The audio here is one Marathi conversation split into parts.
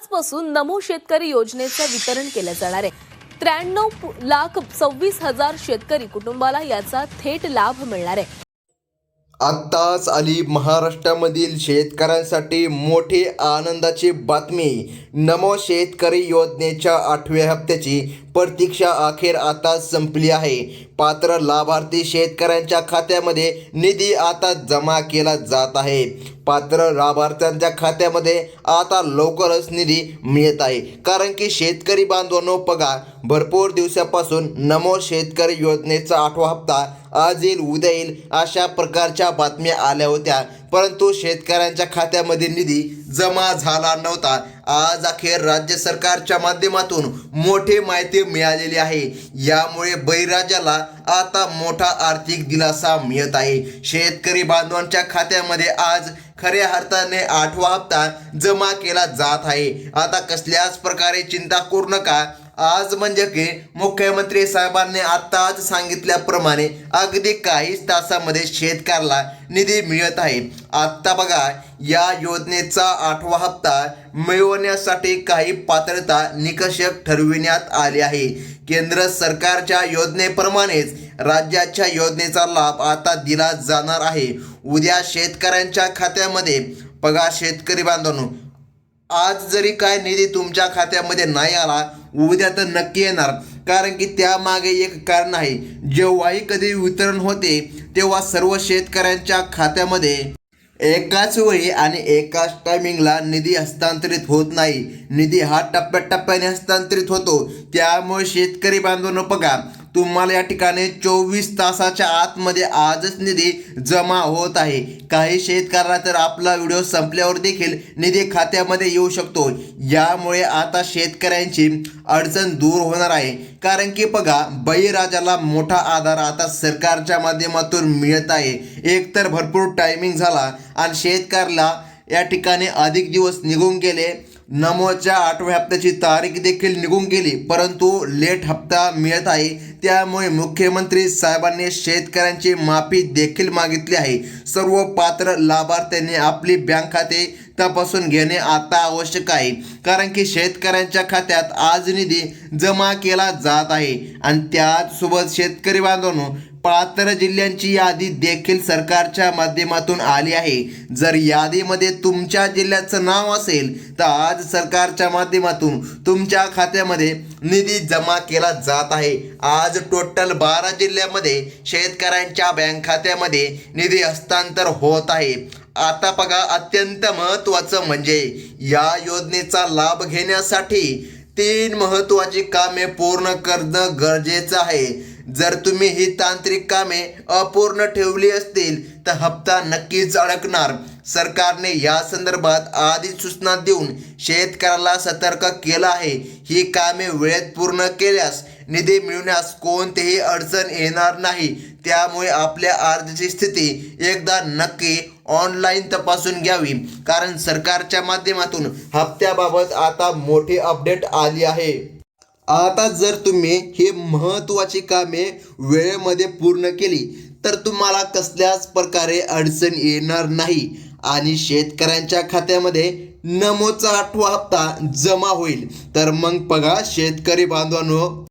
आजपासून नमो शेतकरी योजनेचं वितरण केलं जाणार आहे। 93,26,000 शेतकरी कुटुंबाला याचा थेट लाभ मिळणार आहे। आत्ताच आली महाराष्ट्रामधील शेतकऱ्यांसाठी मोठी आनंदाची बातमी। नमो शेतकरी योजनेच्या 8व्या हप्त्याची प्रतीक्षा अखेर आता संपली आहे। पात्र लाभार्थी शेतकऱ्यांच्या खात्यामध्ये निधी आता जमा केला जात आहे। पात्र लाभार्थ्यांच्या खात्यामध्ये आता लवकरच निधी मिळत आहे, कारण की शेतकरी बांधवांनो बघा, भरपूर दिवसापासून नमो शेतकरी योजनेचा 8वा हप्ता आज येईल उद्या येईल अशा प्रकारच्या बातम्या आल्या होत्या, परंतु शेतकऱ्यांच्या खात्यामध्ये निधी जमा झाला नव्हता। आज अखेर राज्य सरकारच्या माध्यमातून मोठी माहिती मिळालेली आहे। यामुळे बळीराजाला आता मोठा आर्थिक दिलासा मिळत आहे। शेतकरी बांधवांच्या खात्यामध्ये आज खऱ्या अर्थाने 8वा हप्ता जमा केला जात आहे। आता कसल्याच प्रकारे चिंता करू नका। आज म्हणजे की मुख्यमंत्री साहेबांनी आत्ताच सांगितल्याप्रमाणे अगदी काहीच तासामध्ये शेतकऱ्याला निधी मिळत आहे। आत्ता बघा, या योजनेचा 8वा हप्ता मिळवण्यासाठी काही पात्रता निकष ठरविण्यात आले आहे। केंद्र सरकारच्या योजनेप्रमाणेच राज्याच्या योजनेचा लाभ आता दिला जाणार आहे। उद्या शेतकऱ्यांच्या खात्यामध्ये बघा, शेतकरी बांधवांनो, आज जरी काय निधी तुमच्या खात्यामध्ये नाही आला, उद्या तर नक्की येणार, कारण की त्यामागे एक कारण आहे। जेव्हाही कधी वितरण होते तेव्हा सर्व शेतकऱ्यांच्या खात्यामध्ये एकाच वेळी आणि एकाच टायमिंगला निधी हस्तांतरित होत नाही। निधी हा टप्प्याटप्प्याने हस्तांतरित होतो। त्यामुळे शेतकरी बांधवांनो बघा, तुम्हाला या ठिकाणी 24 तासाच्या आतमध्ये आजच निधी जमा होत आहे। काही शेतकऱ्यांना तर आपला व्हिडिओ संपल्यावर देखील निधी खात्यामध्ये येऊ शकतो। यामुळे आता शेतकऱ्यांची अडचण दूर होणार आहे, कारण की बघा, बळीराजाला मोठा आधार आता सरकारच्या माध्यमातून मिळत आहे। एक तर भरपूर टायमिंग झाला आणि शेतकऱ्याला या ठिकाणी अधिक दिवस निघून गेले। नमोच्या 8व्या हप्त्याची तारीख देखील निघून गेली, परंतु लेट हप्ता मिळत आहे। त्यामुळे मुख्यमंत्री साहेबांनी शेतकऱ्यांची माफी देखील मागितली आहे। सर्व पात्र लाभार्थ्यांनी आपली बँक खाते तपासून घेणे आता आवश्यक आहे, कारण की शेतकऱ्यांच्या खात्यात आज निधी जमा केला जात आहे। आणि त्याचसोबत शेतकरी बांधवांनो, पात्र जिल्ह्यांची यादी देखील सरकारच्या माध्यमातून आली आहे। जर यादीमध्ये तुमच्या जिल्ह्याचं नाव असेल तर आज सरकारच्या माध्यमातून तुमच्या खात्यामध्ये निधी जमा केला जात आहे। आज टोटल 12 जिल्ह्यामध्ये शेतकऱ्यांच्या बँक खात्यामध्ये निधी हस्तांतर होत आहे। आता बघा, अत्यंत महत्त्वाचं म्हणजे या योजनेचा लाभ घेण्यासाठी 3 महत्त्वाची कामे पूर्ण करणं गरजेचं आहे। जर तुम्ही ही तांत्रिक कामे अपूर्ण ठेवली असतील तर हप्ता नक्कीच अडकणार। सरकारने या संदर्भात आधीच सूचना देऊन शेतकऱ्याला सतर्क केलं आहे। ही कामे वेळेत पूर्ण केल्यास निधी मिळवण्यास कोणतीही अडचण येणार नाही। त्यामुळे आपल्या अर्जाची स्थिती एकदा नक्की ऑनलाईन तपासून घ्यावी, कारण सरकारच्या माध्यमातून हप्त्याबाबत आता मोठी अपडेट आली आहे। आता जर तुम्ही ही महत्त्वाची कामे वेळेमध्ये पूर्ण केली तर तुम्हाला कसल्याच प्रकारे अडचण येणार नाही आणि शेतकऱ्यांच्या खात्यामध्ये नमोचा 8वा हप्ता जमा होईल। तर मग बघा शेतकरी बांधवांनो,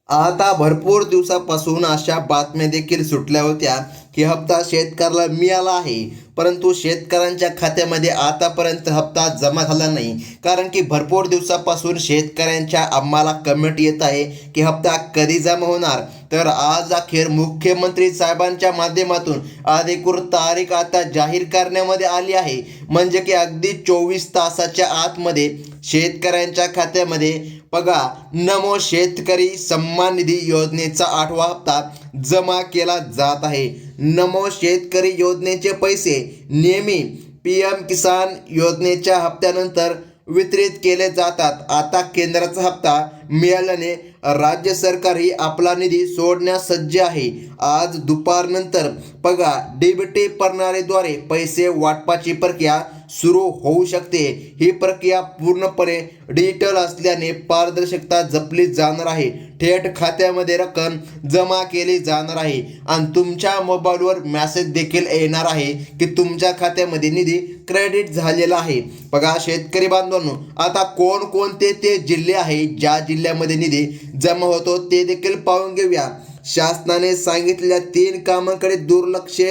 आता भरपूर दिवसापासून अशा बातम्या देखील सुटल्या होत्या की हप्ता शेतकऱ्याला मिळाला आहे, परंतु शेतकऱ्यांच्या खात्यामध्ये आतापर्यंत हप्ता जमा झाला नाही। कारण की भरपूर दिवसापासून शेतकऱ्यांच्या आम्हाला कमेंट येत आहे की हप्ता कधी जमा होणार। तर आज अखेर मुख्यमंत्री साहेबांच्या माध्यमातून अधिकृत तारीख आता जाहीर करण्यामध्ये आली आहे, म्हणजे की अगदी 24 तासाच्या आतमध्ये शेतकऱ्यांच्या खात्यामध्ये बघा, नमो शेतकरी सन्मान निधी योजनेचा 8वा हप्ता जमा केला जात आहे। नमो शेतकरी योजनेचे पैसे नेहमी PM किसान योजनेच्या हप्त्यानंतर वितरित केले जातात। आता केंद्राचा हप्ता मिळाल्याने राज्य सरकारही आपला निधी सोडण्यास सज्ज आहे। आज दुपारनंतर बघा, DBT प्रणालीद्वारे पैसे वाटपाची प्रक्रिया सुरू होऊ शकते. ही प्रक्रिया पूर्णपणे डिजिटल असल्याने पारदर्शकता जपली जाणार आहे. थेट खात्यामध्ये रक्कम जमा केली जाणार आहे आणि तुमच्या मोबाईलवर मेसेज देखील येणार आहे की तुमच्या खात्यामध्ये निधी क्रेडिट झालेला आहे. बघा शेतकरी बांधवांनो, आता कोणकोणते ते जिल्हे आहेत ज्या जिल्ह्यामध्ये निधी जमा होतो ते देखील पाहून घेऊया. शासनाने सांगितलेल्या 3 कामांकडे दुर्लक्ष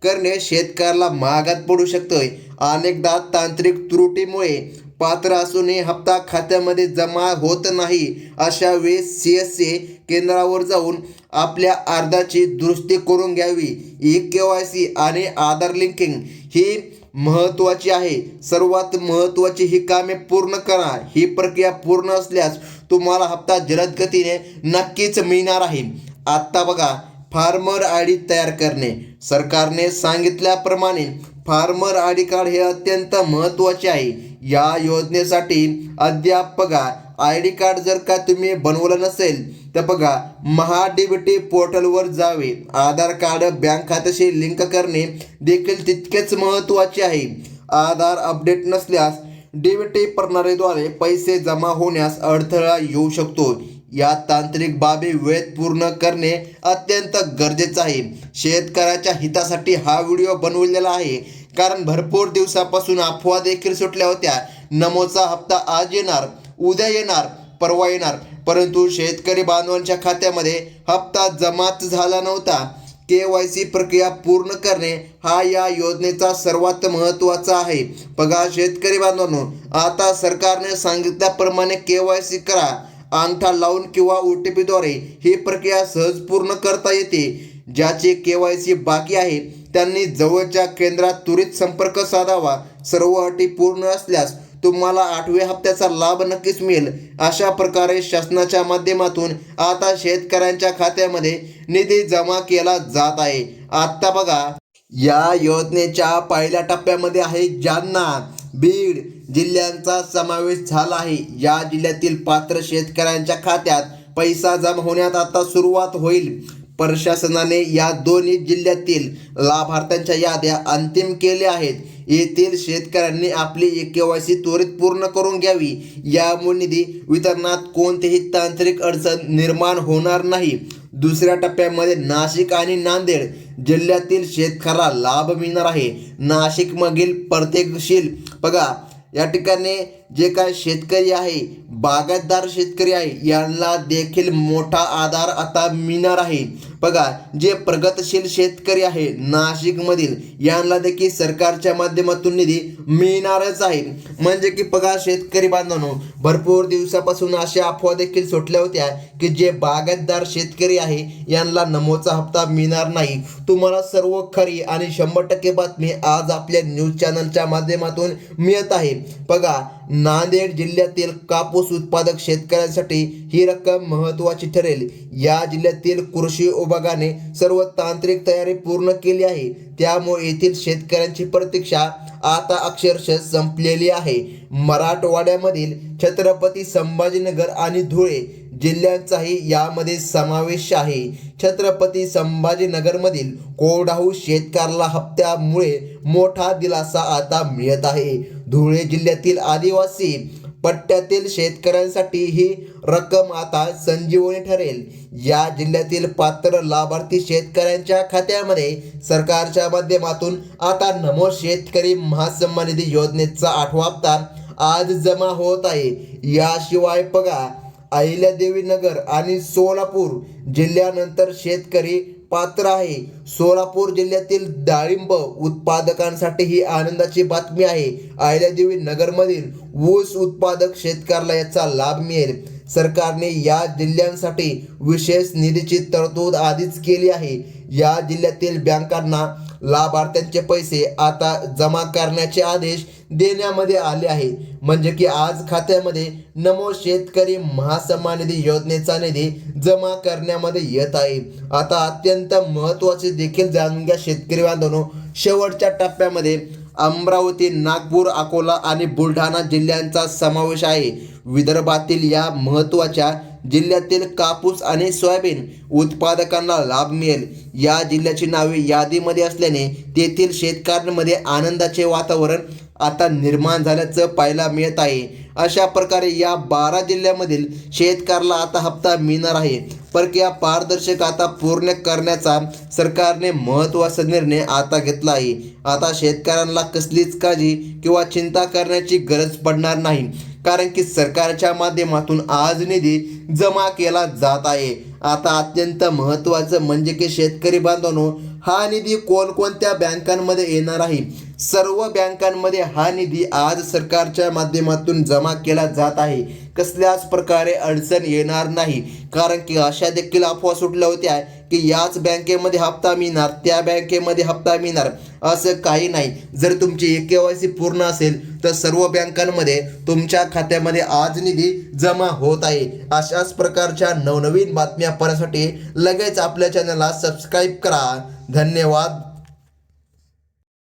करणे शेतकऱ्याला महागात पडू शकतोय. अनेकदा तांत्रिक त्रुटीमुळे पात्र असूनही हप्ता खात्यामध्ये जमा होत नाही. अशा वेळेस CSC केंद्रावर जाऊन आपल्या अर्जाची दुरुस्ती करून घ्यावी. eKYC आणि आधार लिंकिंग ही महत्त्वाची आहे. सर्वात महत्त्वाची ही कामे पूर्ण करा. ही प्रक्रिया पूर्ण असल्यास तुम्हाला हप्ता जलद गतीने नक्कीच मिळणार आहे. आत्ता बघा, फार्मर ID तयार करणे. सरकारने सांगितल्याप्रमाणे फार्मर ID कार्ड हे अत्यंत महत्त्वाचे आहे. या योजनेसाठी अद्याप बघा ID कार्ड जर का तुम्ही बनवलं नसेल तर बघा महा-DBT पोर्टलवर जावे. आधार कार्ड बँक खात्याशी लिंक करणे देखील तितकेच महत्त्वाचे आहे. आधार अपडेट नसल्यास DBT प्रणालीद्वारे पैसे जमा होण्यास अडथळा येऊ शकतो. या तांत्रिक बाबी वेळेत पूर्ण करणे अत्यंत गरजेचं आहे. शेतकऱ्याच्या हितासाठी हा व्हिडिओ बनवलेला आहे, कारण भरपूर दिवसापासून अफवा देखील सुटल्या होत्या. नमोचा हप्ता आज येणार, उद्या येणार, परवा येणार, परंतु शेतकरी बांधवांच्या खात्यामध्ये हप्ता जमाच झाला नव्हता. KYC प्रक्रिया पूर्ण करणे हा या योजनेचा सर्वात महत्त्वाचा आहे. बघा शेतकरी बांधवांनो, आता सरकारने सांगितल्याप्रमाणे KYC करा. अंगठा लावून किंवा OTP द्वारे ही प्रक्रिया सहज पूर्ण करता येते. ज्याचे KYC बाकी आहे त्यांनी जवळच्या केंद्रात त्वरित संपर्क साधावा. सर्व अटी पूर्ण असल्यास तुम्हाला 8व्या हप्त्याचा लाभ नक्कीच मिळेल. अशा प्रकारे शासनाच्या माध्यमातून आता शेतकऱ्यांच्या खात्यामध्ये निधी जमा केला जात आहे. आता बघा, या योजनेच्या पहिल्या टप्प्यामध्ये आहे ज्यांना बीड जिल्ह्यांचा समावेश झाला आहे. या जिल्ह्यातील पात्र शेतकऱ्यांच्या खात्यात पैसा जमा होण्यात आता सुरुवात होईल. प्रशासनाने या दोन्ही जिल्ह्यातील लाभार्थ्यांच्या याद्या अंतिम केल्या आहेत. येथील शेतकऱ्यांनी आपली KYC त्वरित पूर्ण करून घ्यावी. यामुळे निधी वितरणात कोणतीही तांत्रिक अडचण निर्माण होणार नाही. दुसऱ्या टप्प्यामध्ये नाशिक आणि नांदेड जिल्ह्यातील शेतकऱ्याला लाभ मिळणार आहे. नाशिकमधील प्रत्येकशील बघा, या ठिकाणी जे काय शेतकरी आहे, बागायतदार शेतकरी आहे, यांना देखील मोठा आधार आता मिळणार आहे. बघा, जे प्रगतशील शेतकरी आहे नाशिकमधील, यांना देखील सरकारच्या माध्यमातून निधी मिळणारच आहे. म्हणजे की बघा शेतकरी बांधवांनो, भरपूर दिवसापासून अशा अफवा देखील सुटल्या होत्या की जे बागायतदार शेतकरी आहे यांना नमोचा हप्ता मिळणार नाही. तुम्हाला सर्व खरी आणि 100% बातमी आज आपल्या न्यूज चॅनलच्या माध्यमातून मिळत आहे. बघा, नांदेड जिल्ह्यातील कापूस उत्पादक शेतकऱ्यांसाठी ही रक्कम महत्त्वाची ठरेल. या जिल्ह्यातील कृषी विभागाने सर्व तांत्रिक तयारी पूर्ण केली आहे. त्यामुळे येथील शेतकऱ्यांची प्रतीक्षा आता अक्षरशः संपलेली आहे. मराठवाड्यामधील छत्रपती संभाजीनगर आणि धुळे जिल्ह्यांचाही यामध्ये समावेश आहे. छत्रपती संभाजीनगरमधील कोरडवाहू शेतकऱ्याला हप्त्यामुळे मोठा दिलासा आता मिळत आहे. धुळे जिल्ह्यातील आदिवासी पट्ट्यातील शेतकऱ्यांसाठी ही रक्कम आता संजीवनी ठरेल. या जिल्ह्यातील पात्र लाभार्थी शेतकऱ्यांच्या खात्यामध्ये सरकारच्या माध्यमातून आता नमो शेतकरी महासन्मान निधी योजनेचा 8वा हप्ता आज जमा होत आहे. याशिवाय बघा, अहिल्यादेवी नगर आणि सोलापूर जिल्ह्यानंतर शेतकरी पात्र आहे. सोलापूर जिल्ह्यातील डाळिंब उत्पादकांसाठी ही आनंदाची बातमी आहे. अहिल्यादेवी नगरमधील ऊस उत्पादक शेतकऱ्याला याचा लाभ मिळेल. सरकारने या जिल्ह्यांसाठी विशेष निधीची तरतूद आधीच केली आहे. या जिल्ह्यातील बँकांना लाभार्थ्यांचे पैसे आता जमा करण्याचे आदेश देण्यामध्ये आले आहे. म्हणजे की आज खात्यामध्ये नमो शेतकरी महासन्मान निधी योजनेचा निधी जमा करण्यामध्ये येत आहे. आता अत्यंत महत्त्वाचे देखील जाणून घ्या शेतकरी बांधवांनो, शेवटच्या टप्प्यामध्ये अमरावती, नागपूर, अकोला आणि बुलढाणा जिल्ह्यांचा समावेश आहे. विदर्भातील या महत्त्वाच्या जिल्ह्यातील कापूस आणि सोयाबीन उत्पादकांना लाभ मिळेल. या जिल्ह्याची नावे यादीमध्ये असल्याने तेथील शेतकऱ्यांमध्ये आनंदाचे वातावरण आता निर्माण झाल्याचं पाहायला मिळत आहे. अशा प्रकारे या 12 जिल्ह्यामधील शेतकऱ्याला आता हप्ता मिळणार आहे. प्रक्रिया पारदर्शक आता पूर्ण करण्याचा सरकारने महत्त्वाचा निर्णय आता घेतला आहे. आता शेतकऱ्यांना कसलीच काळजी किंवा चिंता करण्याची गरज पडणार नाही, कारण की सरकारच्या माध्यमातून आज निधी जमा केला जात आहे. आता अत्यंत महत्त्वाचं म्हणजे की शेतकरी बांधवांनो, हा निधी कोणकोणत्या बँकांमध्ये येणार आहे? सर्व बँकांमध्ये हा निधी आज सरकारच्या माध्यमातून जमा केला जात आहे. कसल्याच प्रकारे अडचण येणार नाही, कारण की अशा देखील अफवा सुटल्या होत्या की याच बँकेमध्ये हप्ता मिळणार, त्या बँकेमध्ये हप्ता मिळणार, असं काही नाही. जर तुमची KYC पूर्ण असेल तर सर्व बँकांमध्ये तुमच्या खात्यामध्ये आज निधी जमा होत आहे. अशाच प्रकारच्या नवनवीन बातम्या पाहण्यासाठी लगेच आपल्या चॅनलला सबस्क्राईब करा. धन्यवाद.